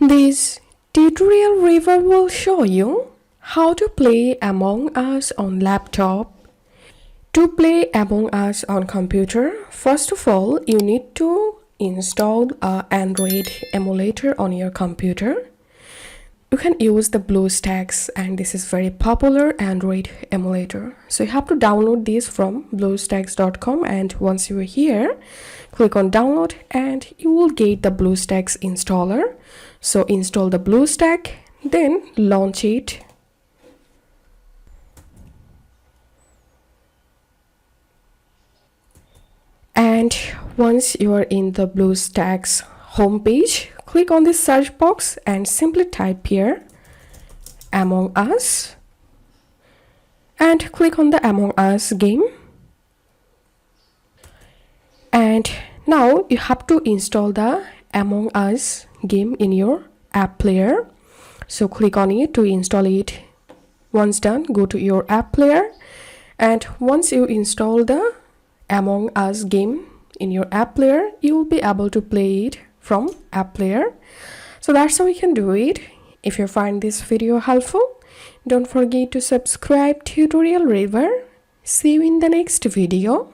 This tutorial review will show you how to play Among Us on laptop. To play Among Us on computer, first of all, you need to install an Android emulator on your computer. You can use the Bluestacks, and this is very popular Android emulator. So you have to download this from bluestacks.com, and once you are here, click on download and you will get the Bluestacks installer. So install the Bluestack, then launch it. And once you are in the Bluestacks homepage, click on this search box and simply type here Among Us and click on the Among Us game. And now you have to install the Among Us game in your app player. So click on it to install it. Once done, go to your app player, and once you install the Among Us game in your app player, you will be able to play it from app player. So that's how you can do it. If you find this video helpful, don't forget to subscribe tutorial reviewer. See you in the next video.